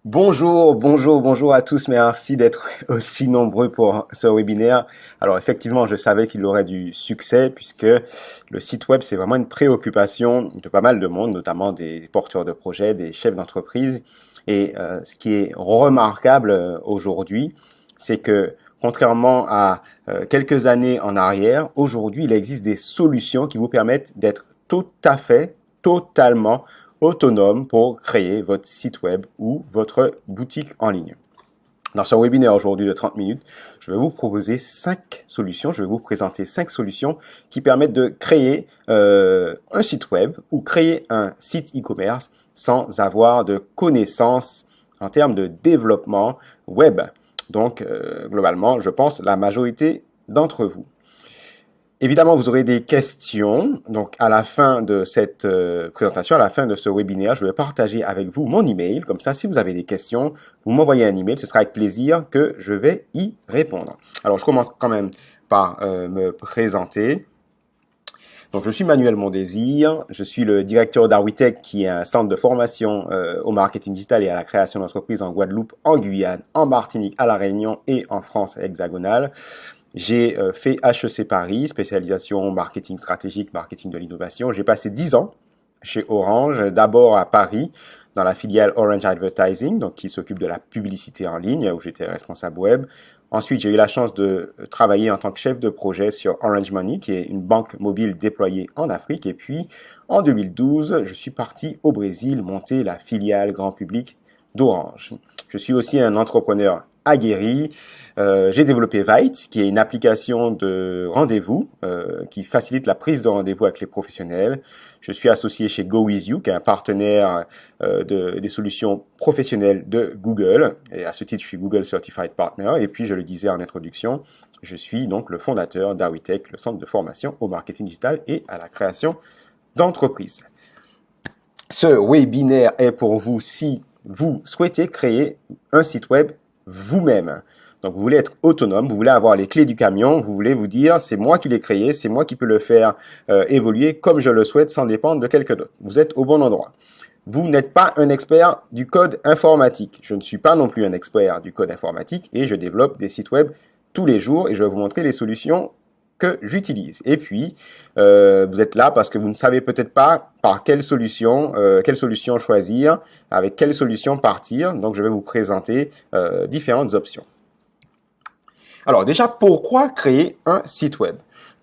Bonjour à tous. Merci d'être aussi nombreux pour ce webinaire. Alors effectivement, je savais qu'il aurait du succès puisque le site web, c'est vraiment une préoccupation de pas mal de monde, notamment des porteurs de projets, des chefs d'entreprise. Et ce qui est remarquable aujourd'hui, c'est que contrairement à quelques années en arrière, aujourd'hui, il existe des solutions qui vous permettent d'être totalement autonome pour créer votre site web ou votre boutique en ligne. Dans ce webinaire aujourd'hui de 30 minutes, je vais vous proposer 5 solutions, je vais vous présenter 5 solutions qui permettent de créer un site web ou créer un site e-commerce sans avoir de connaissances en termes de développement web. Donc, globalement, je pense la majorité d'entre vous. Évidemment, vous aurez des questions. Donc, à la fin de cette présentation, à la fin de ce webinaire, je vais partager avec vous mon email. Comme ça, si vous avez des questions, vous m'envoyez un email. Ce sera avec plaisir que je vais y répondre. Alors, je commence quand même par me présenter. Donc, je suis Manuel Mondésir. Je suis le directeur d'Arwitech, qui est un centre de formation au marketing digital et à la création d'entreprises en Guadeloupe, en Guyane, en Martinique, à La Réunion et en France hexagonale. J'ai fait HEC Paris, spécialisation marketing stratégique, marketing de l'innovation. J'ai passé 10 ans chez Orange, d'abord à Paris, dans la filiale Orange Advertising, donc qui s'occupe de la publicité en ligne, où j'étais responsable web. Ensuite, j'ai eu la chance de travailler en tant que chef de projet sur Orange Money, qui est une banque mobile déployée en Afrique. Et puis, en 2012, je suis parti au Brésil monter la filiale grand public d'Orange. Je suis aussi un entrepreneur aguerri. J'ai développé Vite, qui est une application de rendez-vous qui facilite la prise de rendez-vous avec les professionnels. Je suis associé chez GoWithYou, qui est un partenaire des solutions professionnelles de Google. Et à ce titre, je suis Google Certified Partner. Et puis, je le disais en introduction, je suis donc le fondateur d'Arwitech, le centre de formation au marketing digital et à la création d'entreprises. Ce webinaire est pour vous si vous souhaitez créer un site web vous-même. Donc, vous voulez être autonome, vous voulez avoir les clés du camion, vous voulez vous dire, c'est moi qui l'ai créé, c'est moi qui peux le faire évoluer comme je le souhaite sans dépendre de quelqu'un d'autre. Vous êtes au bon endroit. Vous n'êtes pas un expert du code informatique. Je ne suis pas non plus un expert du code informatique et je développe des sites web tous les jours et je vais vous montrer les solutions que j'utilise. Et puis, vous êtes là parce que vous ne savez peut-être pas par quelle solution choisir, avec quelle solution partir. Donc, je vais vous présenter différentes options. Alors déjà, pourquoi créer un site web?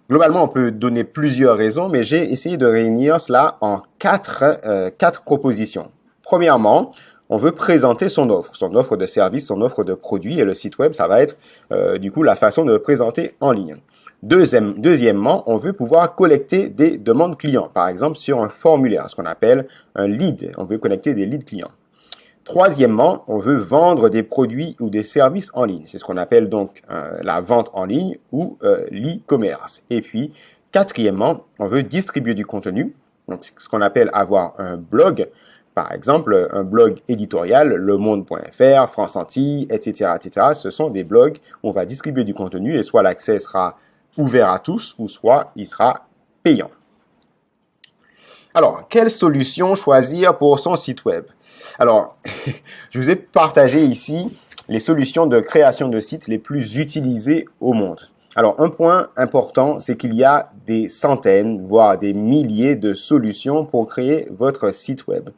Globalement, on peut donner plusieurs raisons, mais j'ai essayé de réunir cela en quatre propositions. Premièrement, on veut présenter son offre de service, son offre de produit, et le site web, ça va être du coup la façon de le présenter en ligne. Deuxièmement, on veut pouvoir collecter des demandes clients, par exemple sur un formulaire, ce qu'on appelle un lead. On veut collecter des leads clients. Troisièmement, on veut vendre des produits ou des services en ligne. C'est ce qu'on appelle donc la vente en ligne ou l'e-commerce. Et puis, quatrièmement, on veut distribuer du contenu. Donc, ce qu'on appelle avoir un blog. Par exemple, un blog éditorial, lemonde.fr, France Antilles, etc., etc. Ce sont des blogs où on va distribuer du contenu et soit l'accès sera ouvert à tous ou soit il sera payant. Alors, quelle solution choisir pour son site web? Alors, je vous ai partagé ici les solutions de création de sites les plus utilisées au monde. Alors, un point important, c'est qu'il y a des centaines, voire des milliers de solutions pour créer votre site web.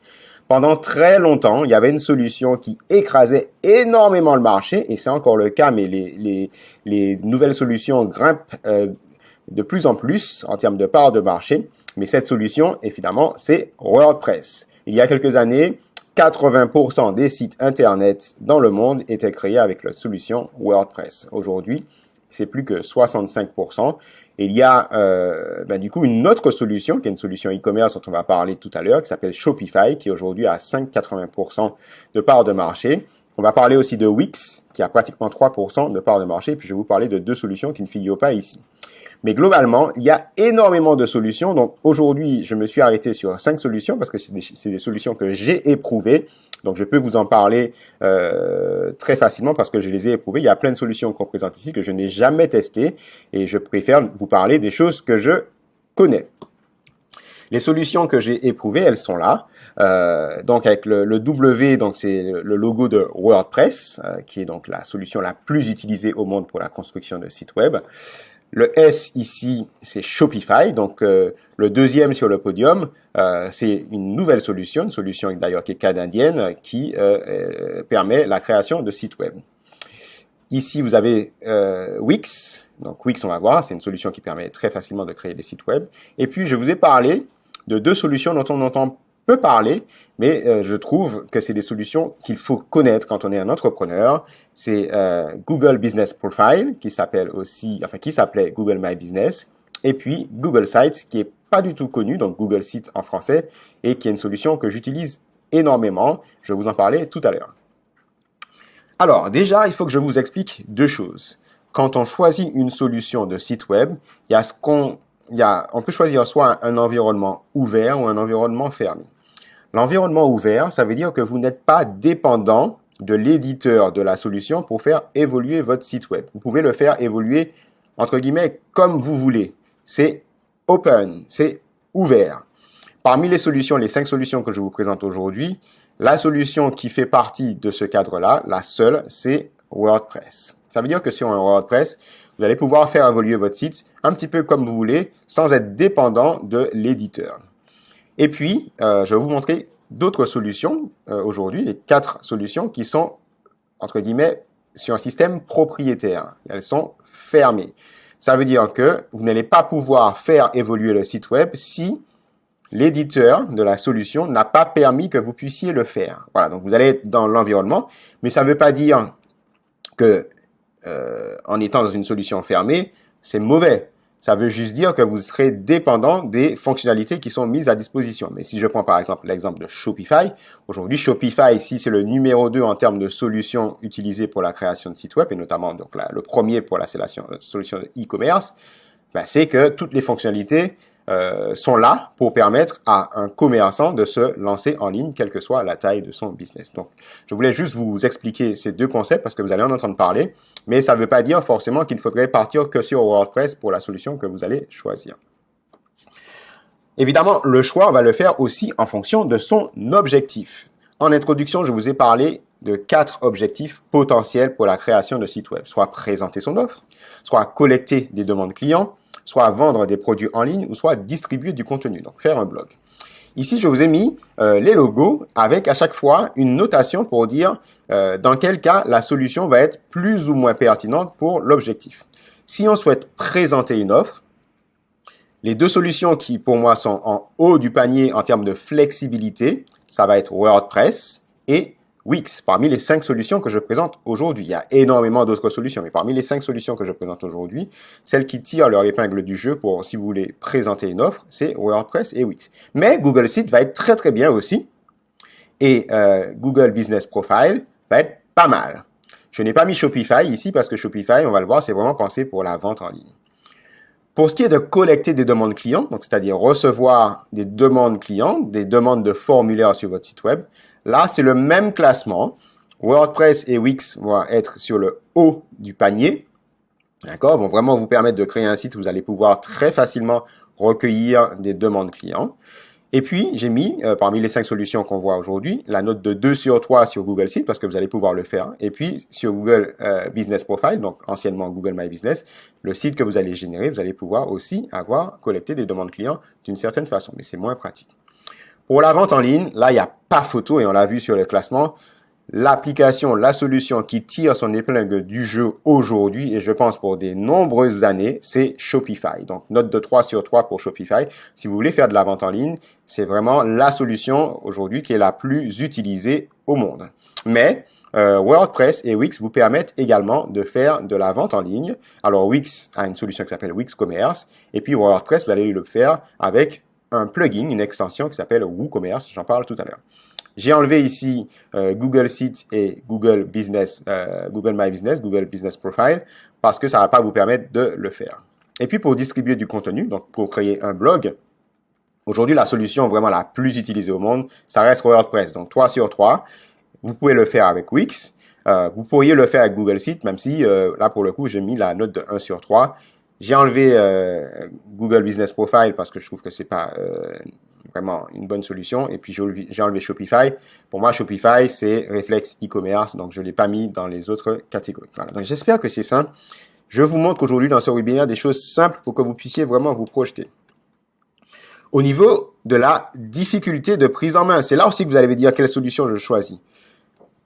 Pendant très longtemps, il y avait une solution qui écrasait énormément le marché, et c'est encore le cas, mais les nouvelles solutions grimpent de plus en plus en termes de part de marché. Mais cette solution, évidemment, c'est WordPress. Il y a quelques années, 80% des sites Internet dans le monde étaient créés avec la solution WordPress. Aujourd'hui, c'est plus que 65%. Et il y a du coup une autre solution, qui est une solution e-commerce dont on va parler tout à l'heure, qui s'appelle Shopify, qui est aujourd'hui à 5,80% de part de marché. On va parler aussi de Wix, qui a pratiquement 3% de part de marché. Puis je vais vous parler de deux solutions qui ne figurent pas ici. Mais globalement, il y a énormément de solutions. Donc aujourd'hui, je me suis arrêté sur 5 solutions parce que c'est des solutions que j'ai éprouvées. Donc je peux vous en parler très facilement parce que je les ai éprouvées. Il y a plein de solutions qu'on présente ici que je n'ai jamais testées et je préfère vous parler des choses que je connais. Les solutions que j'ai éprouvées, elles sont là. Donc avec le W, donc c'est le logo de WordPress, qui est donc la solution la plus utilisée au monde pour la construction de sites web. Le S ici, c'est Shopify, donc le deuxième sur le podium, c'est une nouvelle solution, une solution d'ailleurs qui est canadienne, qui permet la création de sites web. Ici, vous avez Wix. Donc Wix, on va voir, c'est une solution qui permet très facilement de créer des sites web. Et puis, je vous ai parlé de deux solutions dont on entend peu parler, mais je trouve que c'est des solutions qu'il faut connaître quand on est un entrepreneur. C'est Google Business Profile, qui s'appelait Google My Business, et puis Google Sites, qui est pas du tout connu, donc Google Sites en français, et qui est une solution que j'utilise énormément. Je vais vous en parler tout à l'heure. Alors, déjà, il faut que je vous explique deux choses. Quand on choisit une solution de site web, on peut choisir soit un environnement ouvert ou un environnement fermé. L'environnement ouvert, ça veut dire que vous n'êtes pas dépendant de l'éditeur de la solution pour faire évoluer votre site web. Vous pouvez le faire évoluer, entre guillemets, comme vous voulez. C'est open, c'est ouvert. Parmi les solutions, les 5 solutions que je vous présente aujourd'hui, la solution qui fait partie de ce cadre-là, la seule, c'est WordPress. Ça veut dire que sur un WordPress, vous allez pouvoir faire évoluer votre site un petit peu comme vous voulez, sans être dépendant de l'éditeur. Et puis, je vais vous montrer d'autres solutions aujourd'hui, les 4 solutions qui sont, entre guillemets, sur un système propriétaire. Elles sont fermées. Ça veut dire que vous n'allez pas pouvoir faire évoluer le site web si l'éditeur de la solution n'a pas permis que vous puissiez le faire. Voilà, donc vous allez être dans l'environnement, mais ça ne veut pas dire que en étant dans une solution fermée, c'est mauvais. Ça veut juste dire que vous serez dépendant des fonctionnalités qui sont mises à disposition. Mais si je prends par exemple l'exemple de Shopify, aujourd'hui Shopify ici c'est le numéro 2 en termes de solutions utilisées pour la création de sites web, et notamment donc le premier pour la solution de e-commerce, c'est que toutes les fonctionnalités sont là pour permettre à un commerçant de se lancer en ligne, quelle que soit la taille de son business. Donc, je voulais juste vous expliquer ces deux concepts parce que vous allez en entendre parler, mais ça ne veut pas dire forcément qu'il faudrait partir que sur WordPress pour la solution que vous allez choisir. Évidemment, le choix, on va le faire aussi en fonction de son objectif. En introduction, je vous ai parlé de 4 objectifs potentiels pour la création de site web. Soit présenter son offre, soit collecter des demandes clients, soit vendre des produits en ligne, ou soit distribuer du contenu, donc faire un blog. Ici, je vous ai mis les logos avec à chaque fois une notation pour dire dans quel cas la solution va être plus ou moins pertinente pour l'objectif. Si on souhaite présenter une offre, les 2 solutions qui pour moi sont en haut du panier en termes de flexibilité, ça va être WordPress et Wix. Parmi les 5 solutions que je présente aujourd'hui, il y a énormément d'autres solutions, mais parmi les 5 solutions que je présente aujourd'hui, celles qui tirent leur épingle du jeu pour, si vous voulez, présenter une offre, c'est WordPress et Wix. Mais Google Sites va être très très bien aussi, et Google Business Profile va être pas mal. Je n'ai pas mis Shopify ici parce que Shopify, on va le voir, c'est vraiment pensé pour la vente en ligne. Pour ce qui est de collecter des demandes clients, donc c'est-à-dire recevoir des demandes clients, des demandes de formulaires sur votre site web, là, c'est le même classement. WordPress et Wix vont être sur le haut du panier. D'accord? Vont vraiment vous permettre de créer un site où vous allez pouvoir très facilement recueillir des demandes clients. Et puis, j'ai mis, parmi les 5 solutions qu'on voit aujourd'hui, la note de 2 sur 3 sur Google Sites, parce que vous allez pouvoir le faire. Et puis, sur Google Business Profile, donc anciennement Google My Business, le site que vous allez générer, vous allez pouvoir aussi collecté des demandes clients d'une certaine façon, mais c'est moins pratique. Pour la vente en ligne, là, il n'y a pas photo, et on l'a vu sur le classement. L'application, la solution qui tire son épingle du jeu aujourd'hui, et je pense pour des nombreuses années, c'est Shopify. Donc, note de 3 sur 3 pour Shopify. Si vous voulez faire de la vente en ligne, c'est vraiment la solution aujourd'hui qui est la plus utilisée au monde. Mais WordPress et Wix vous permettent également de faire de la vente en ligne. Alors, Wix a une solution qui s'appelle Wix Commerce, et puis WordPress, vous allez le faire avec un plugin, une extension qui s'appelle WooCommerce. J'en parle tout à l'heure. J'ai enlevé ici Google Sites et Google My Business, Google Business Profile, parce que ça ne va pas vous permettre de le faire. Et puis pour distribuer du contenu, donc pour créer un blog, aujourd'hui la solution vraiment la plus utilisée au monde, ça reste WordPress. Donc 3 sur 3, vous pouvez le faire avec Wix, vous pourriez le faire avec Google Sites, même si là pour le coup j'ai mis la note de 1 sur 3. J'ai enlevé Google Business Profile parce que je trouve que c'est pas vraiment une bonne solution. Et puis j'ai enlevé Shopify. Pour moi, Shopify, c'est réflexe e-commerce, donc je l'ai pas mis dans les autres catégories. Voilà. Donc j'espère que c'est simple. Je vous montre aujourd'hui dans ce webinaire des choses simples pour que vous puissiez vraiment vous projeter. Au niveau de la difficulté de prise en main, c'est là aussi que vous allez me dire quelle solution je choisis.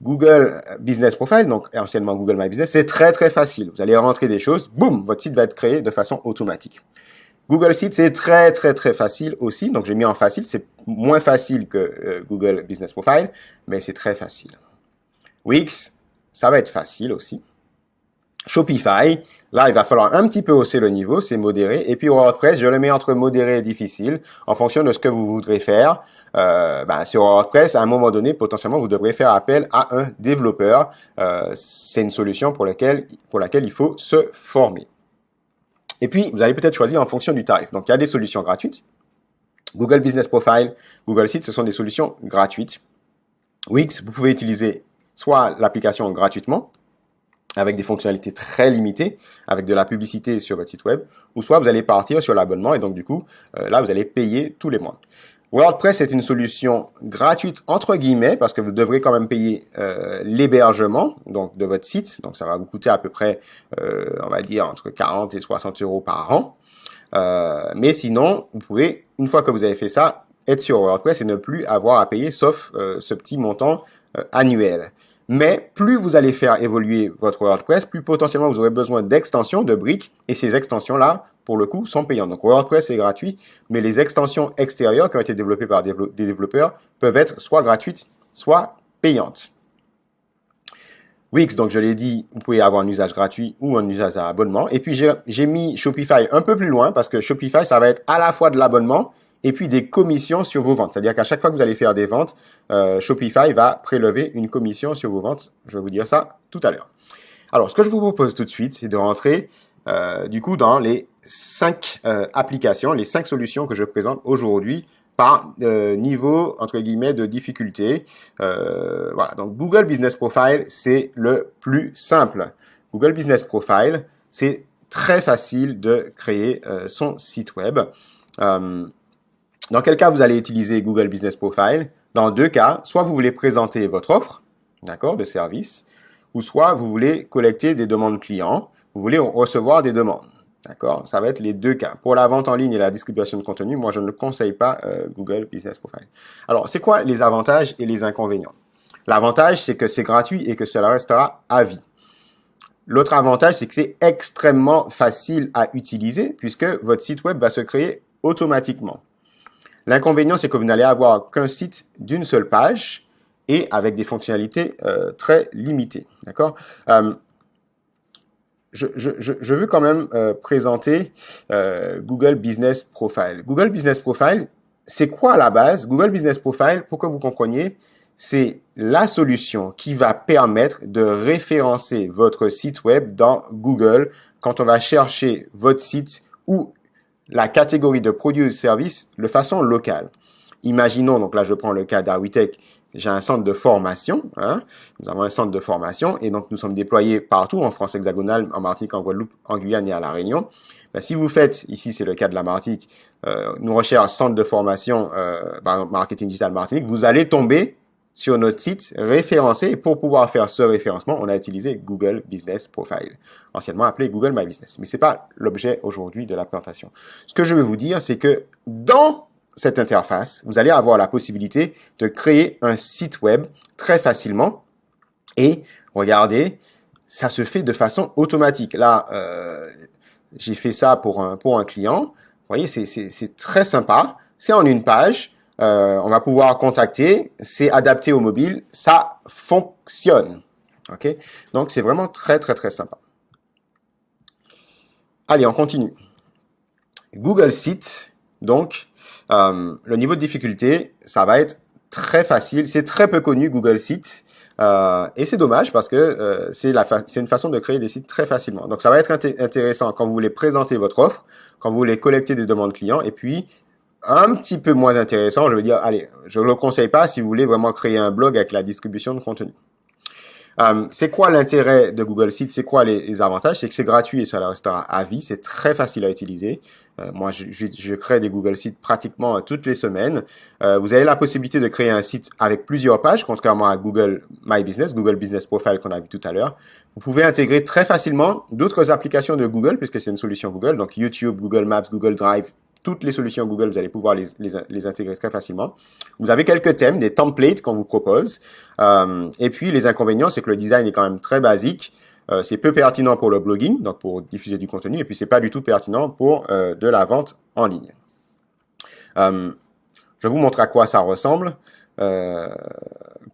Google Business Profile, donc anciennement Google My Business, c'est très très facile. Vous allez rentrer des choses, boum, votre site va être créé de façon automatique. Google Sheets, c'est très très très facile aussi, donc j'ai mis en facile, c'est moins facile que Google Business Profile, mais c'est très facile. Wix, ça va être facile aussi. Shopify, là, il va falloir un petit peu hausser le niveau, c'est modéré. Et puis WordPress, je le mets entre modéré et difficile en fonction de ce que vous voudrez faire. Sur WordPress, à un moment donné, potentiellement, vous devrez faire appel à un développeur. C'est une solution pour laquelle il faut se former. Et puis, vous allez peut-être choisir en fonction du tarif. Donc, il y a des solutions gratuites. Google Business Profile, Google Sheets, ce sont des solutions gratuites. Wix, vous pouvez utiliser soit l'application gratuitement, avec des fonctionnalités très limitées, avec de la publicité sur votre site web, ou soit vous allez partir sur l'abonnement et donc du coup, là, vous allez payer tous les mois. WordPress est une solution gratuite entre guillemets parce que vous devrez quand même payer l'hébergement donc de votre site, donc ça va vous coûter à peu près, on va dire entre 40 et 60 euros par an. Mais sinon, vous pouvez, une fois que vous avez fait ça, être sur WordPress et ne plus avoir à payer sauf ce petit montant annuel. Mais plus vous allez faire évoluer votre WordPress, plus potentiellement vous aurez besoin d'extensions, de briques, et ces extensions-là, pour le coup, sont payantes. Donc WordPress est gratuit, mais les extensions extérieures qui ont été développées par des développeurs peuvent être soit gratuites, soit payantes. Wix, donc je l'ai dit, vous pouvez avoir un usage gratuit ou un usage à abonnement. Et puis j'ai mis Shopify un peu plus loin parce que Shopify, ça va être à la fois de l'abonnement et puis des commissions sur vos ventes. C'est-à-dire qu'à chaque fois que vous allez faire des ventes, Shopify va prélever une commission sur vos ventes. Je vais vous dire ça tout à l'heure. Alors, ce que je vous propose tout de suite, c'est de rentrer du coup dans les 5 applications, les 5 solutions que je présente aujourd'hui par niveau, entre guillemets, de difficulté. Voilà, donc Google Business Profile, c'est le plus simple. Google Business Profile, c'est très facile de créer son site web. Dans quel cas vous allez utiliser Google Business Profile? Dans 2 cas, soit vous voulez présenter votre offre, d'accord, de service, ou soit vous voulez collecter des demandes clients, vous voulez recevoir des demandes. D'accord? Ça va être les 2 cas. Pour la vente en ligne et la distribution de contenu, moi, je ne conseille pas Google Business Profile. Alors, c'est quoi les avantages et les inconvénients? L'avantage, c'est que c'est gratuit et que cela restera à vie. L'autre avantage, c'est que c'est extrêmement facile à utiliser puisque votre site web va se créer automatiquement. L'inconvénient, c'est que vous n'allez avoir qu'un site d'une seule page et avec des fonctionnalités très limitées. D'accord? Je veux quand même présenter Google Business Profile. Google Business Profile, c'est quoi à la base? Google Business Profile, pour que vous compreniez, c'est la solution qui va permettre de référencer votre site web dans Google quand on va chercher votre site ou la catégorie de produits ou services de façon locale. Imaginons, donc là je prends le cas d'Awitech, j'ai un centre de formation, nous avons un centre de formation et donc nous sommes déployés partout en France hexagonale, en Martinique, en Guadeloupe, en Guyane et à La Réunion. Si vous faites, ici c'est le cas de la Martinique, nous recherche centre de formation par exemple Marketing Digital Martinique, vous allez tomber sur notre site référencé et pour pouvoir faire ce référencement, on a utilisé Google Business Profile, anciennement appelé Google My Business. Mais c'est pas l'objet aujourd'hui de la présentation. Ce que je veux vous dire, c'est que dans cette interface, vous allez avoir la possibilité de créer un site web très facilement et regardez, ça se fait de façon automatique. Là, j'ai fait ça pour un client. Vous voyez, c'est très sympa. C'est en une page. On va pouvoir contacter. C'est adapté au mobile. Ça fonctionne. OK? Donc, c'est vraiment très, très, très sympa. Allez, on continue. Google Sheets, donc, le niveau de difficulté, ça va être très facile. C'est très peu connu, Google Sheets. Et c'est dommage parce que c'est une façon de créer des sites très facilement. Donc, ça va être intéressant quand vous voulez présenter votre offre, quand vous voulez collecter des demandes clients. Et puis, un petit peu moins intéressant, je veux dire, allez, je ne le conseille pas si vous voulez vraiment créer un blog avec la distribution de contenu. C'est quoi l'intérêt de Google Sheets? C'est quoi les avantages? C'est que c'est gratuit et ça le restera à vie. C'est très facile à utiliser. Moi, je crée des Google Sheets pratiquement toutes les semaines. Vous avez la possibilité de créer un site avec plusieurs pages, contrairement à Google My Business, Google Business Profile qu'on a vu tout à l'heure. Vous pouvez intégrer très facilement d'autres applications de Google, puisque c'est une solution Google, donc YouTube, Google Maps, Google Drive, toutes les solutions Google, vous allez pouvoir les intégrer très facilement. Vous avez quelques thèmes, des templates qu'on vous propose. Et puis, les inconvénients, c'est que le design est quand même très basique. C'est peu pertinent pour le blogging, donc pour diffuser du contenu, et puis c'est pas du tout pertinent pour de la vente en ligne. Je vous montre à quoi ça ressemble.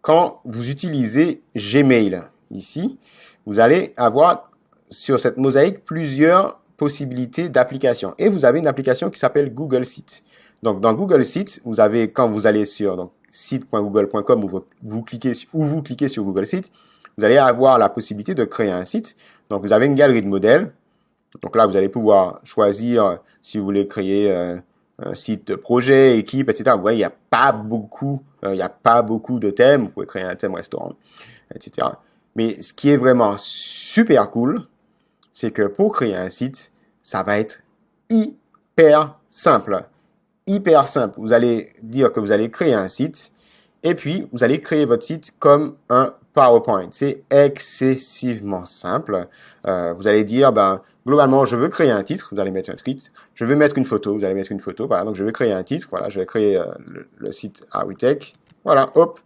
Quand vous utilisez Gmail, ici, vous allez avoir sur cette mosaïque plusieurs possibilités d'applications. Et vous avez une application qui s'appelle Google Sheets. Donc, dans Google Sheets, vous avez, quand vous allez sur site.google.com où vous cliquez sur Google Sheets, vous allez avoir la possibilité de créer un site. Donc, vous avez une galerie de modèles. Donc là, vous allez pouvoir choisir si vous voulez créer un site projet, équipe, etc. Vous voyez, il n'y a pas beaucoup de thèmes. Vous pouvez créer un thème restaurant, etc. Mais ce qui est vraiment super cool, c'est que pour créer un site, ça va être hyper simple. Hyper simple. Vous allez dire que vous allez créer un site et puis vous allez créer votre site comme un PowerPoint. C'est excessivement simple. Vous allez dire, globalement, je veux créer un titre. Vous allez mettre un tweet. Je veux mettre une photo. Vous allez mettre une photo. Par exemple, je veux créer un titre. Voilà, je vais créer le site Awitech. Voilà, hop.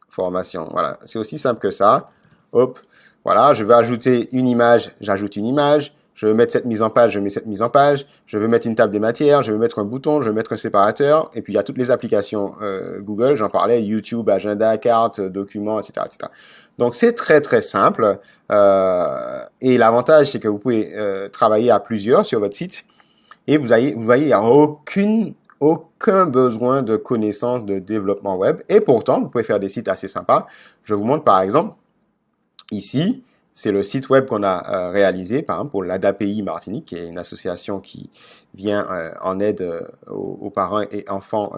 Formation. Voilà, c'est aussi simple que ça. Hop. Voilà, je veux ajouter une image. J'ajoute une image. Je veux mettre cette mise en page, je mets cette mise en page. Je veux mettre une table des matières, je veux mettre un bouton, je veux mettre un séparateur. Et puis, il y a toutes les applications Google, j'en parlais, YouTube, agenda, carte, documents, etc., etc. Donc, c'est très, très simple. Et l'avantage, c'est que vous pouvez travailler à plusieurs sur votre site. Et vous voyez, il n'y a aucun besoin de connaissances de développement web. Et pourtant, vous pouvez faire des sites assez sympas. Je vous montre, par exemple, ici, c'est le site web qu'on a réalisé, par exemple, pour l'ADAPI Martinique, qui est une association qui vient en aide aux parents et enfants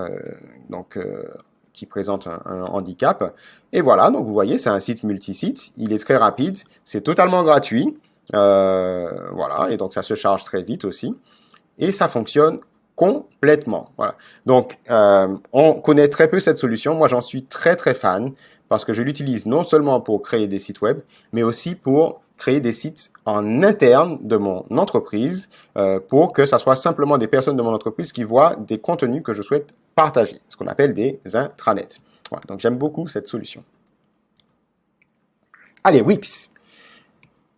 qui présentent un handicap. Et voilà, donc vous voyez, c'est un site multisite. Il est très rapide, c'est totalement gratuit. Voilà, et donc ça se charge très vite aussi. Et ça fonctionne complètement. Voilà. Donc, on connaît très peu cette solution. Moi, j'en suis très, très fan parce que je l'utilise non seulement pour créer des sites web, mais aussi pour créer des sites en interne de mon entreprise pour que ça soit simplement des personnes de mon entreprise qui voient des contenus que je souhaite partager, ce qu'on appelle des intranets. Voilà. Donc, j'aime beaucoup cette solution. Allez, Wix.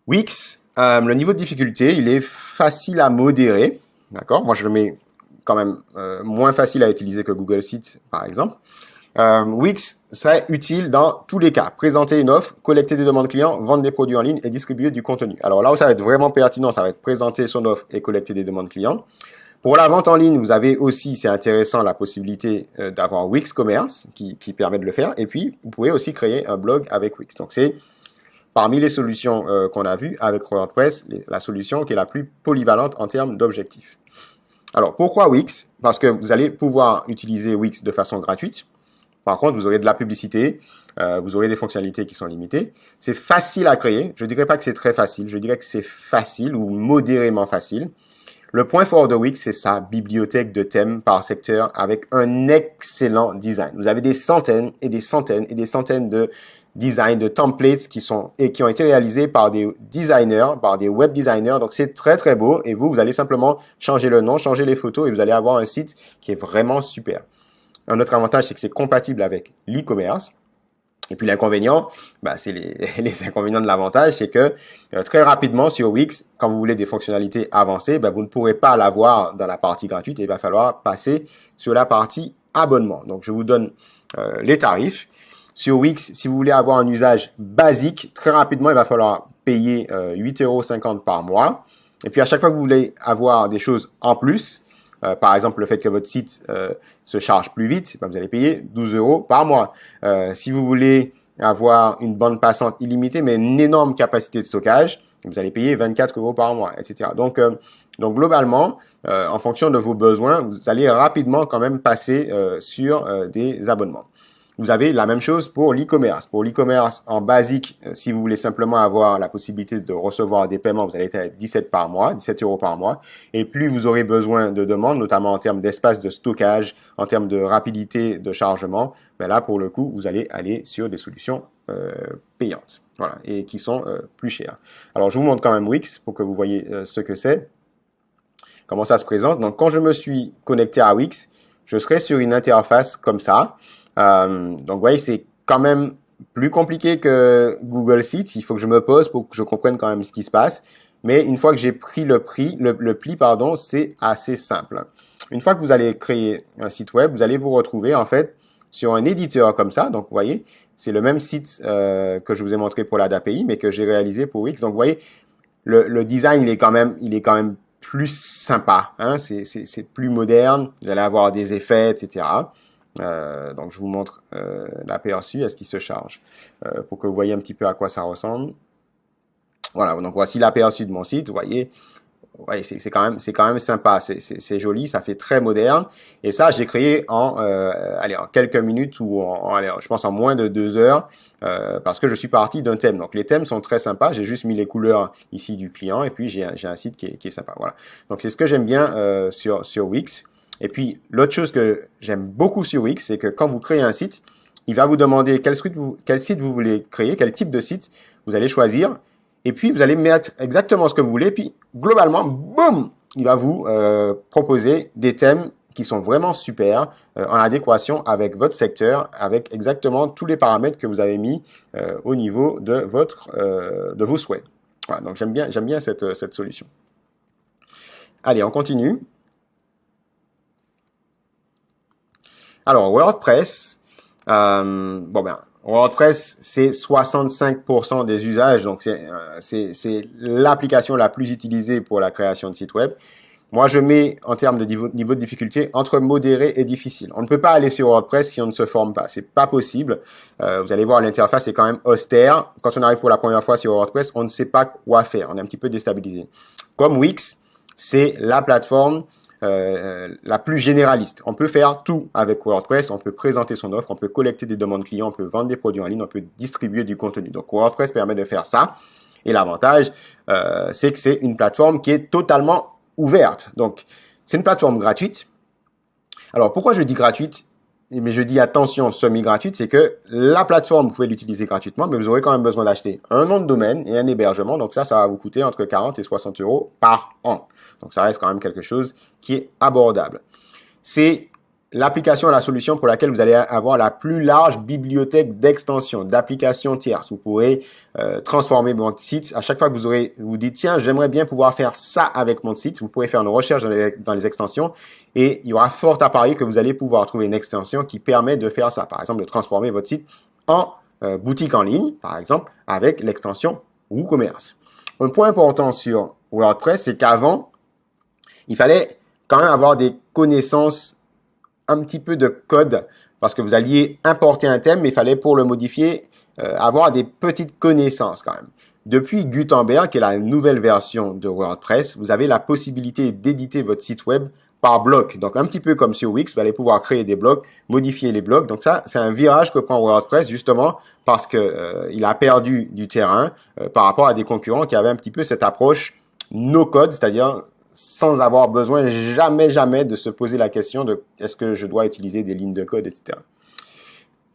Wix, le niveau de difficulté, il est facile à modérer. D'accord? Moi, je le mets quand même moins facile à utiliser que Google Sheets, par exemple. Wix, c'est utile dans tous les cas. Présenter une offre, collecter des demandes clients, vendre des produits en ligne et distribuer du contenu. Alors là où ça va être vraiment pertinent, ça va être présenter son offre et collecter des demandes clients. Pour la vente en ligne, vous avez aussi, c'est intéressant, la possibilité d'avoir Wix Commerce qui permet de le faire. Et puis, vous pouvez aussi créer un blog avec Wix. Donc, c'est parmi les solutions qu'on a vues avec WordPress, la solution qui est la plus polyvalente en termes d'objectifs. Alors, pourquoi Wix? Parce que vous allez pouvoir utiliser Wix de façon gratuite. Par contre, vous aurez de la publicité, vous aurez des fonctionnalités qui sont limitées. C'est facile à créer. Je ne dirais pas que c'est très facile. Je dirais que c'est facile ou modérément facile. Le point fort de Wix, c'est sa bibliothèque de thèmes par secteur avec un excellent design. Vous avez des centaines et des centaines et des centaines de designs, de templates qui ont été réalisés par des designers, par des web designers. Donc, c'est très, très beau. Et vous allez simplement changer le nom, changer les photos et vous allez avoir un site qui est vraiment super. Un autre avantage, c'est que c'est compatible avec l'e-commerce. Et puis l'inconvénient, c'est les inconvénients de l'avantage, c'est que très rapidement sur Wix, quand vous voulez des fonctionnalités avancées, vous ne pourrez pas l'avoir dans la partie gratuite et il va falloir passer sur la partie abonnement. Donc je vous donne les tarifs. Sur Wix, si vous voulez avoir un usage basique, très rapidement, il va falloir payer 8,50 € par mois. Et puis à chaque fois que vous voulez avoir des choses en plus, par exemple, le fait que votre site se charge plus vite, vous allez payer 12 € par mois. Si vous voulez avoir une bande passante illimitée, mais une énorme capacité de stockage, vous allez payer 24 € par mois, etc. Donc globalement, en fonction de vos besoins, vous allez rapidement quand même passer sur des abonnements. Vous avez la même chose pour l'e-commerce. Pour l'e-commerce en basique, si vous voulez simplement avoir la possibilité de recevoir des paiements, vous allez être à 17 par mois, 17 € par mois. Et plus vous aurez besoin de demandes, notamment en termes d'espace de stockage, en termes de rapidité de chargement, ben là, pour le coup, vous allez aller sur des solutions payantes, voilà, et qui sont plus chères. Alors, je vous montre quand même Wix pour que vous voyez ce que c'est, comment ça se présente. Donc, quand je me suis connecté à Wix, je serai sur une interface comme ça. Donc, vous voyez, c'est quand même plus compliqué que Google Sheets. Il faut que je me pose pour que je comprenne quand même ce qui se passe. Mais une fois que j'ai pris le pli, pardon, c'est assez simple. Une fois que vous allez créer un site web, vous allez vous retrouver en fait sur un éditeur comme ça. Donc, vous voyez, c'est le même site que je vous ai montré pour la d'API, mais que j'ai réalisé pour Wix. Donc, vous voyez, le design, il est quand même plus sympa. Hein? C'est plus moderne. Vous allez avoir des effets, etc. Donc, je vous montre l'aperçu, est-ce qu'il se charge, pour que vous voyez un petit peu à quoi ça ressemble. Voilà, donc voici l'aperçu de mon site, vous voyez, ouais, c'est quand même sympa, c'est joli, ça fait très moderne. Et ça, j'ai créé en quelques minutes ou je pense en moins de 2 heures, parce que je suis parti d'un thème. Donc les thèmes sont très sympas. J'ai juste mis les couleurs ici du client et puis j'ai un site qui est sympa. Voilà. Donc c'est ce que j'aime bien sur Wix. Et puis l'autre chose que j'aime beaucoup sur Wix, c'est que quand vous créez un site, il va vous demander quel site vous voulez créer, quel type de site vous allez choisir. Et puis, vous allez mettre exactement ce que vous voulez. Puis, globalement, boum, il va vous proposer des thèmes qui sont vraiment super, en adéquation avec votre secteur, avec exactement tous les paramètres que vous avez mis au niveau de vos souhaits. Voilà, donc j'aime bien cette solution. Allez, on continue. Alors, WordPress, WordPress, c'est 65% des usages, donc c'est l'application la plus utilisée pour la création de sites web. Moi, je mets en termes de niveau de difficulté entre modéré et difficile. On ne peut pas aller sur WordPress si on ne se forme pas, c'est pas possible. Vous allez voir, l'interface est quand même austère. Quand on arrive pour la première fois sur WordPress, on ne sait pas quoi faire, on est un petit peu déstabilisé. Comme Wix, c'est la plateforme la plus généraliste. On peut faire tout avec WordPress, on peut présenter son offre, on peut collecter des demandes clients, on peut vendre des produits en ligne, on peut distribuer du contenu. Donc WordPress permet de faire ça. Et l'avantage, c'est que c'est une plateforme qui est totalement ouverte. Donc c'est une plateforme gratuite. Alors pourquoi je dis gratuite? Mais je dis attention, semi-gratuite, c'est que la plateforme, vous pouvez l'utiliser gratuitement, mais vous aurez quand même besoin d'acheter un nom de domaine et un hébergement. Donc ça va vous coûter entre 40 et 60 € par an. Donc ça reste quand même quelque chose qui est abordable. C'est l'application et la solution pour laquelle vous allez avoir la plus large bibliothèque d'extensions, d'applications tierces. Vous pourrez transformer votre site. À chaque fois que vous dites, tiens, j'aimerais bien pouvoir faire ça avec mon site, vous pourrez faire une recherche dans les extensions et il y aura fort à parier que vous allez pouvoir trouver une extension qui permet de faire ça. Par exemple, de transformer votre site en boutique en ligne, par exemple, avec l'extension WooCommerce. Un point important sur WordPress, c'est qu'avant, il fallait quand même avoir des connaissances, un petit peu de code, parce que vous alliez importer un thème, mais il fallait pour le modifier avoir des petites connaissances quand même. Depuis Gutenberg, qui est la nouvelle version de WordPress, vous avez la possibilité d'éditer votre site web par bloc. Donc un petit peu comme sur Wix, vous allez pouvoir créer des blocs, modifier les blocs. Donc ça, c'est un virage que prend WordPress justement parce que il a perdu du terrain par rapport à des concurrents qui avaient un petit peu cette approche no code, c'est-à-dire sans avoir besoin jamais de se poser la question de est-ce que je dois utiliser des lignes de code, etc.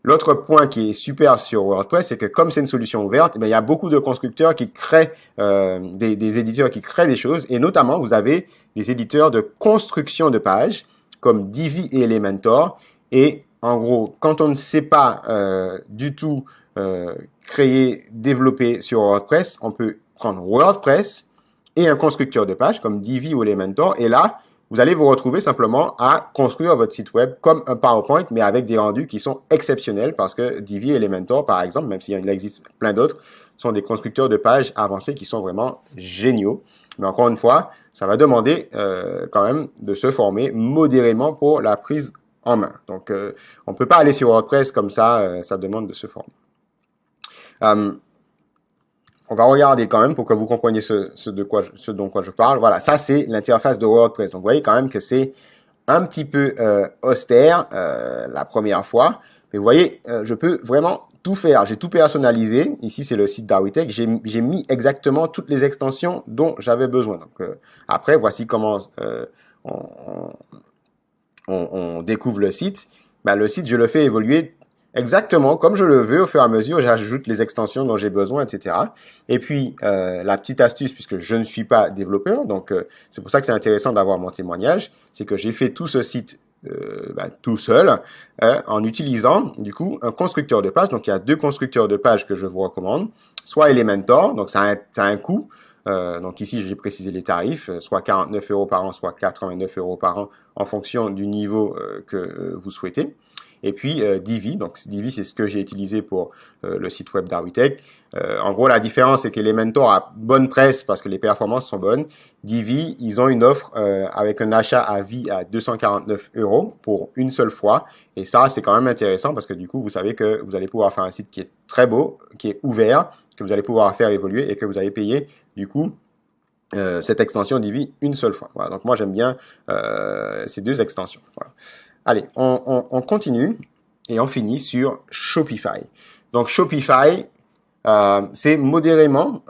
L'autre point qui est super sur WordPress, c'est que comme c'est une solution ouverte, il y a beaucoup de constructeurs qui créent, des éditeurs qui créent des choses, et notamment vous avez des éditeurs de construction de pages comme Divi et Elementor. Et en gros, quand on ne sait pas du tout développer sur WordPress, on peut prendre WordPress et un constructeur de pages comme Divi ou Elementor, et là, vous allez vous retrouver simplement à construire votre site web comme un PowerPoint, mais avec des rendus qui sont exceptionnels parce que Divi et Elementor, par exemple, même s'il existe plein d'autres, sont des constructeurs de pages avancés qui sont vraiment géniaux. Mais encore une fois, ça va demander quand même de se former modérément pour la prise en main. Donc, on ne peut pas aller sur WordPress comme ça, ça demande de se former. On va regarder quand même pour que vous compreniez ce dont je parle. Voilà, ça c'est l'interface de WordPress. Donc vous voyez quand même que c'est un petit peu austère la première fois. Mais vous voyez, je peux vraiment tout faire. J'ai tout personnalisé. Ici, c'est le site d'Awitech. J'ai mis exactement toutes les extensions dont j'avais besoin. Donc, après, voici comment on, on découvre le site. Ben, le site, je le fais évoluer exactement comme je le veux au fur et à mesure. J'ajoute les extensions dont j'ai besoin, etc. Et puis, la petite astuce, puisque je ne suis pas développeur, donc c'est pour ça que c'est intéressant d'avoir mon témoignage, c'est que j'ai fait tout ce site tout seul en utilisant du coup un constructeur de page. Donc il y a deux constructeurs de page que je vous recommande, soit Elementor, donc ça a un coût. Donc ici j'ai précisé les tarifs, soit 49 € par an, soit 89 € par an en fonction du niveau que vous souhaitez. Et puis Divi, donc Divi c'est ce que j'ai utilisé pour le site web d'Awitech. En gros la différence c'est qu'Elementor a bonne presse parce que les performances sont bonnes. Divi, ils ont une offre avec un achat à vie à 249 € pour une seule fois. Et ça c'est quand même intéressant parce que du coup vous savez que vous allez pouvoir faire un site qui est très beau, qui est ouvert, que vous allez pouvoir faire évoluer et que vous allez payer du coup cette extension Divi une seule fois. Voilà, donc moi j'aime bien ces deux extensions. Voilà. Allez, on continue et on finit sur Shopify. Donc Shopify, c'est modérément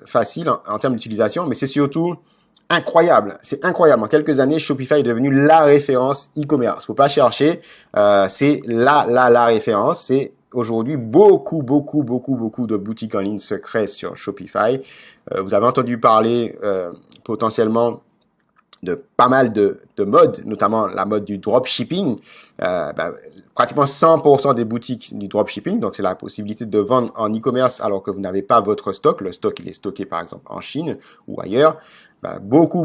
facile en termes d'utilisation, mais c'est surtout incroyable. C'est incroyable. En quelques années, Shopify est devenu la référence e-commerce. Faut pas chercher, c'est la référence. C'est aujourd'hui beaucoup de boutiques en ligne se créent sur Shopify. Vous avez entendu parler potentiellement de pas mal de modes, notamment la mode du dropshipping. Pratiquement 100% des boutiques du dropshipping, donc c'est la possibilité de vendre en e-commerce alors que vous n'avez pas votre stock. Le stock, il est stocké par exemple en Chine ou ailleurs. Beaucoup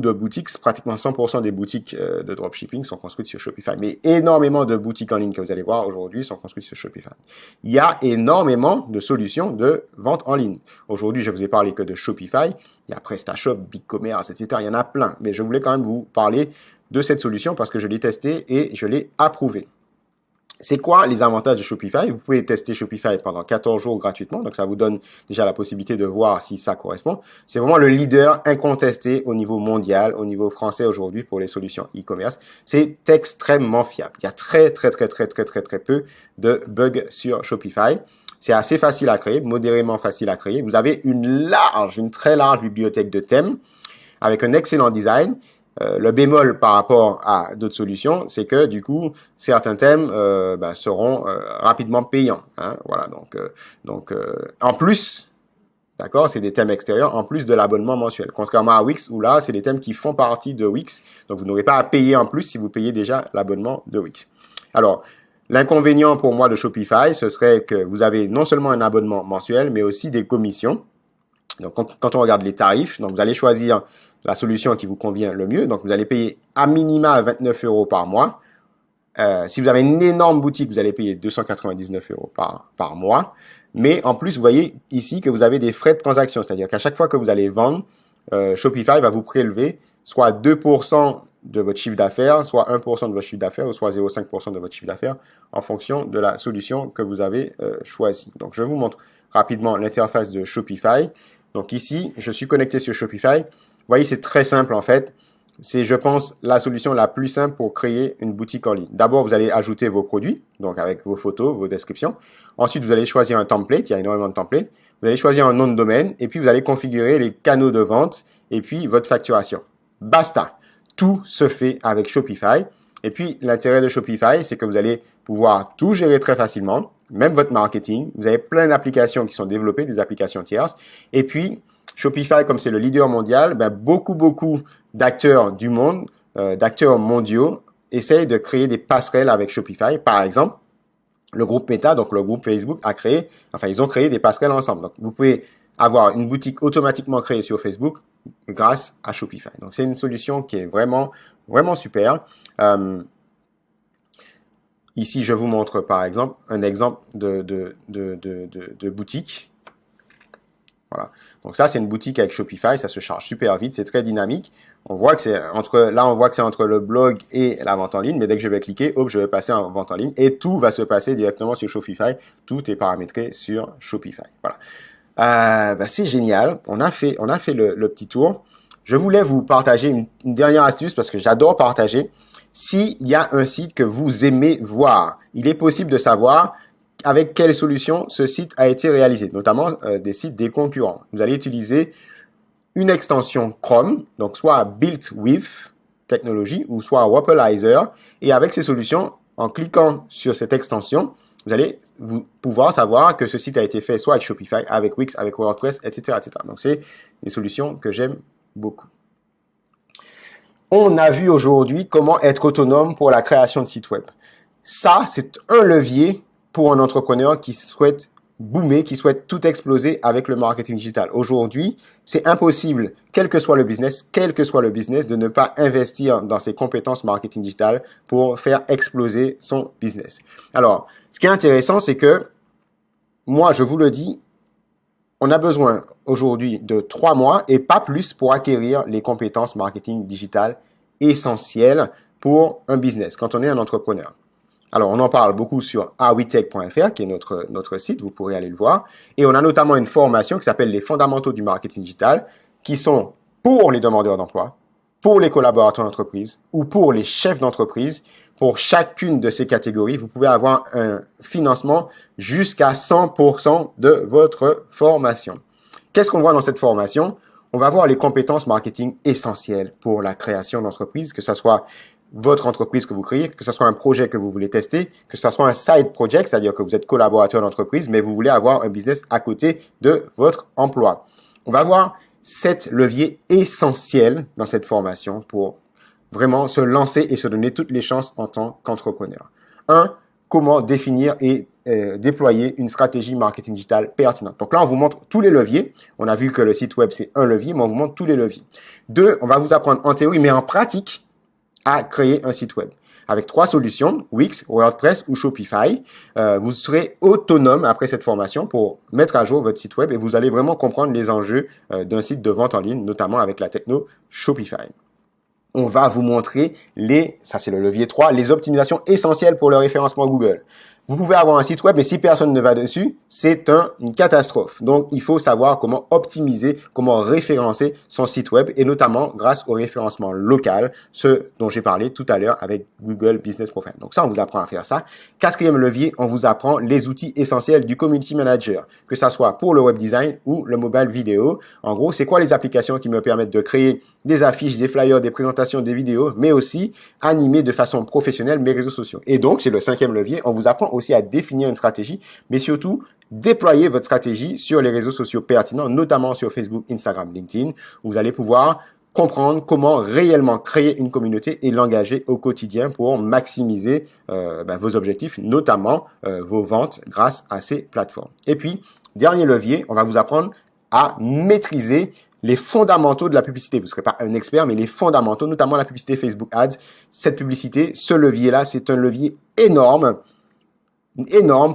de boutiques, pratiquement 100% des boutiques de dropshipping sont construites sur Shopify. Mais énormément de boutiques en ligne que vous allez voir aujourd'hui sont construites sur Shopify. Il y a énormément de solutions de vente en ligne. Aujourd'hui, je vous ai parlé que de Shopify. Il y a PrestaShop, BigCommerce, etc. Il y en a plein. Mais je voulais quand même vous parler de cette solution parce que je l'ai testée et je l'ai approuvée. C'est quoi les avantages de Shopify? Vous pouvez tester Shopify pendant 14 jours gratuitement, donc ça vous donne déjà la possibilité de voir si ça correspond. C'est vraiment le leader incontesté au niveau mondial, au niveau français aujourd'hui pour les solutions e-commerce. C'est extrêmement fiable. Il y a très peu de bugs sur Shopify. C'est assez facile à créer, modérément facile à créer. Vous avez une très large bibliothèque de thèmes avec un excellent design. Le bémol par rapport à d'autres solutions, c'est que du coup, certains thèmes seront rapidement payants. Hein, voilà, donc en plus, d'accord, c'est des thèmes extérieurs en plus de l'abonnement mensuel. Contrairement à Wix, où là, c'est des thèmes qui font partie de Wix, donc vous n'aurez pas à payer en plus si vous payez déjà l'abonnement de Wix. Alors, l'inconvénient pour moi de Shopify, ce serait que vous avez non seulement un abonnement mensuel, mais aussi des commissions. Donc, quand on regarde les tarifs, donc vous allez choisir la solution qui vous convient le mieux. Donc, vous allez payer à minima 29 € par mois. Si vous avez une énorme boutique, vous allez payer 299 € par mois. Mais en plus, vous voyez ici que vous avez des frais de transaction. C'est-à-dire qu'à chaque fois que vous allez vendre, Shopify va vous prélever soit 2% de votre chiffre d'affaires, soit 1% de votre chiffre d'affaires, ou soit 0,5% de votre chiffre d'affaires en fonction de la solution que vous avez choisie. Donc, je vous montre rapidement l'interface de Shopify. Donc ici, je suis connecté sur Shopify. Vous voyez, c'est très simple en fait. C'est, je pense, la solution la plus simple pour créer une boutique en ligne. D'abord, vous allez ajouter vos produits, donc avec vos photos, vos descriptions. Ensuite, vous allez choisir un template. Il y a énormément de templates. Vous allez choisir un nom de domaine et puis vous allez configurer les canaux de vente et puis votre facturation. Basta. Tout se fait avec Shopify. Et puis, l'intérêt de Shopify, c'est que vous allez pouvoir tout gérer très facilement, même votre marketing. Vous avez plein d'applications qui sont développées, des applications tierces. Et puis, Shopify, comme c'est le leader mondial, beaucoup d'acteurs du monde, d'acteurs mondiaux, essayent de créer des passerelles avec Shopify. Par exemple, le groupe Meta, donc le groupe Facebook, ils ont créé des passerelles ensemble. Donc, vous pouvez avoir une boutique automatiquement créée sur Facebook grâce à Shopify. Donc, c'est une solution qui est vraiment super. Ici, je vous montre par exemple un exemple de boutique. Voilà. Donc ça, c'est une boutique avec Shopify. Ça se charge super vite. C'est très dynamique. On voit que c'est entre le blog et la vente en ligne. Mais dès que je vais cliquer, hop, je vais passer en vente en ligne et tout va se passer directement sur Shopify. Tout est paramétré sur Shopify. Voilà. C'est génial. On a fait le petit tour. Je voulais vous partager une dernière astuce parce que j'adore partager. S'il y a un site que vous aimez voir, il est possible de savoir avec quelle solution ce site a été réalisé, notamment des sites des concurrents. Vous allez utiliser une extension Chrome, donc soit Built With technologie ou soit Wapalizer. Et avec ces solutions, en cliquant sur cette extension, vous allez pouvoir savoir que ce site a été fait soit avec Shopify, avec Wix, avec WordPress, etc., etc. Donc, c'est des solutions que j'aime beaucoup. On a vu aujourd'hui comment être autonome pour la création de sites web. Ça, c'est un levier pour un entrepreneur qui souhaite boomer, qui souhaite tout exploser avec le marketing digital. Aujourd'hui, c'est impossible, quel que soit le business, de ne pas investir dans ses compétences marketing digital pour faire exploser son business. Alors, ce qui est intéressant, c'est que moi, je vous le dis, on a besoin aujourd'hui de 3 mois et pas plus pour acquérir les compétences marketing digital essentielles pour un business quand on est un entrepreneur. Alors, on en parle beaucoup sur awitech.fr, qui est notre site, vous pourrez aller le voir. Et on a notamment une formation qui s'appelle les fondamentaux du marketing digital, qui sont pour les demandeurs d'emploi, pour les collaborateurs d'entreprise ou pour les chefs d'entreprise. Pour chacune de ces catégories, vous pouvez avoir un financement jusqu'à 100% de votre formation. Qu'est-ce qu'on voit dans cette formation? On va voir les compétences marketing essentielles pour la création d'entreprise, que ce soit votre entreprise que vous créez, que ce soit un projet que vous voulez tester, que ce soit un side project, c'est-à-dire que vous êtes collaborateur d'entreprise, mais vous voulez avoir un business à côté de votre emploi. On va voir 7 leviers essentiels dans cette formation pour vraiment se lancer et se donner toutes les chances en tant qu'entrepreneur. 1. Comment définir et déployer une stratégie marketing digital pertinente. Donc là, on vous montre tous les leviers. On a vu que le site web, c'est un levier, mais on vous montre tous les leviers. 2. On va vous apprendre en théorie, mais en pratique, à créer un site web. Avec 3 solutions, Wix, WordPress ou Shopify, vous serez autonome après cette formation pour mettre à jour votre site web et vous allez vraiment comprendre les enjeux d'un site de vente en ligne, notamment avec la techno Shopify. On va vous montrer ça c'est le levier 3, les optimisations essentielles pour le référencement Google. Vous pouvez avoir un site web, mais si personne ne va dessus, c'est une catastrophe. Donc, il faut savoir comment optimiser, comment référencer son site web, et notamment grâce au référencement local, ce dont j'ai parlé tout à l'heure avec Google Business Profile. Donc ça, on vous apprend à faire ça. 4e levier, on vous apprend les outils essentiels du Community Manager, que ça soit pour le web design ou le mobile vidéo. En gros, c'est quoi les applications qui me permettent de créer des affiches, des flyers, des présentations, des vidéos, mais aussi animer de façon professionnelle mes réseaux sociaux. Et donc, c'est le 5e levier, on vous apprend aussi à définir une stratégie, mais surtout déployer votre stratégie sur les réseaux sociaux pertinents, notamment sur Facebook, Instagram, LinkedIn, où vous allez pouvoir comprendre comment réellement créer une communauté et l'engager au quotidien pour maximiser vos objectifs, notamment vos ventes grâce à ces plateformes. Et puis, dernier levier, on va vous apprendre à maîtriser les fondamentaux de la publicité. Vous ne serez pas un expert, mais les fondamentaux, notamment la publicité Facebook Ads. Cette publicité, ce levier-là, c'est un levier énorme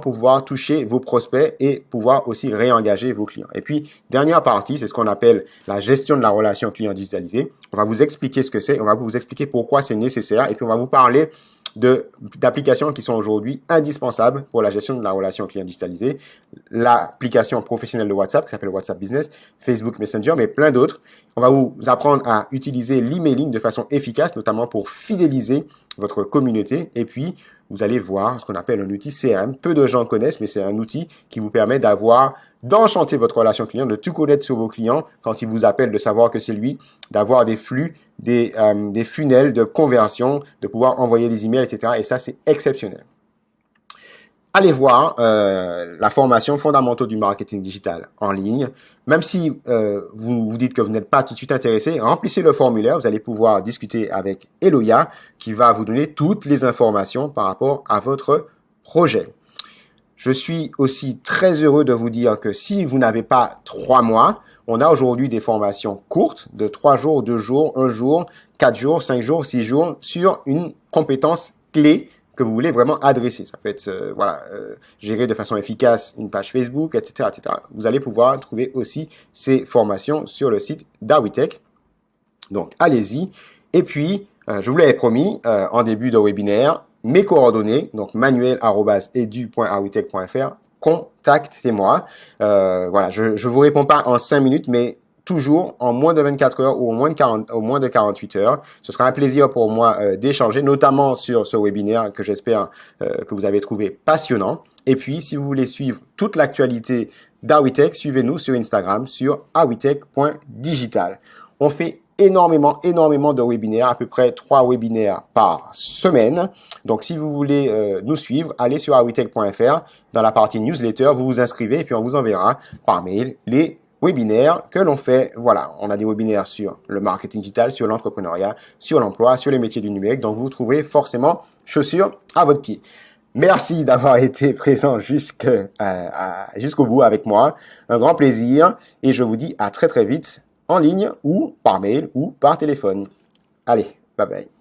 pour pouvoir toucher vos prospects et pouvoir aussi réengager vos clients. Et puis, dernière partie, c'est ce qu'on appelle la gestion de la relation client digitalisée. On va vous expliquer ce que c'est, on va vous expliquer pourquoi c'est nécessaire et puis on va vous parler d'applications qui sont aujourd'hui indispensables pour la gestion de la relation client digitalisée. L'application professionnelle de WhatsApp qui s'appelle WhatsApp Business, Facebook Messenger, mais plein d'autres. On va vous apprendre à utiliser l'emailing de façon efficace, notamment pour fidéliser votre communauté. Et puis, vous allez voir ce qu'on appelle un outil CRM. Peu de gens connaissent, mais c'est un outil qui vous permet d'enchanter votre relation client, de tout connaître sur vos clients quand ils vous appellent, de savoir que c'est lui, d'avoir des flux, des funnels de conversion, de pouvoir envoyer des emails, etc. Et ça, c'est exceptionnel. Allez voir la formation fondamentaux du marketing digital en ligne. Même si vous vous dites que vous n'êtes pas tout de suite intéressé, remplissez le formulaire. Vous allez pouvoir discuter avec Eloya qui va vous donner toutes les informations par rapport à votre projet. Je suis aussi très heureux de vous dire que si vous n'avez pas 3 mois, on a aujourd'hui des formations courtes de 3 jours, 2 jours, 1 jour, 4 jours, 5 jours, 6 jours sur une compétence clé que vous voulez vraiment adresser. Ça peut être gérer de façon efficace une page Facebook, etc., etc. Vous allez pouvoir trouver aussi ces formations sur le site d'Awitech. Donc, allez-y. Et puis, je vous l'avais promis en début de webinaire, mes coordonnées, donc manuel@edu.awitech.fr, contactez-moi. Je vous réponds pas en 5 minutes, mais toujours en moins de 24 heures ou au moins de 48 heures. Ce sera un plaisir pour moi d'échanger, notamment sur ce webinaire que j'espère que vous avez trouvé passionnant. Et puis, si vous voulez suivre toute l'actualité d'Awitech, suivez-nous sur Instagram sur awitech.digital. On fait énormément de webinaires, à peu près 3 webinaires par semaine. Donc, si vous voulez nous suivre, allez sur awitech.fr. Dans la partie newsletter, vous vous inscrivez et puis on vous enverra par mail les webinaires que l'on fait. Voilà, on a des webinaires sur le marketing digital, sur l'entrepreneuriat, sur l'emploi, sur les métiers du numérique. Donc, vous trouverez forcément chaussures à votre pied. Merci d'avoir été présent jusqu'au bout avec moi. Un grand plaisir et je vous dis à très vite en ligne ou par mail ou par téléphone. Allez, bye bye.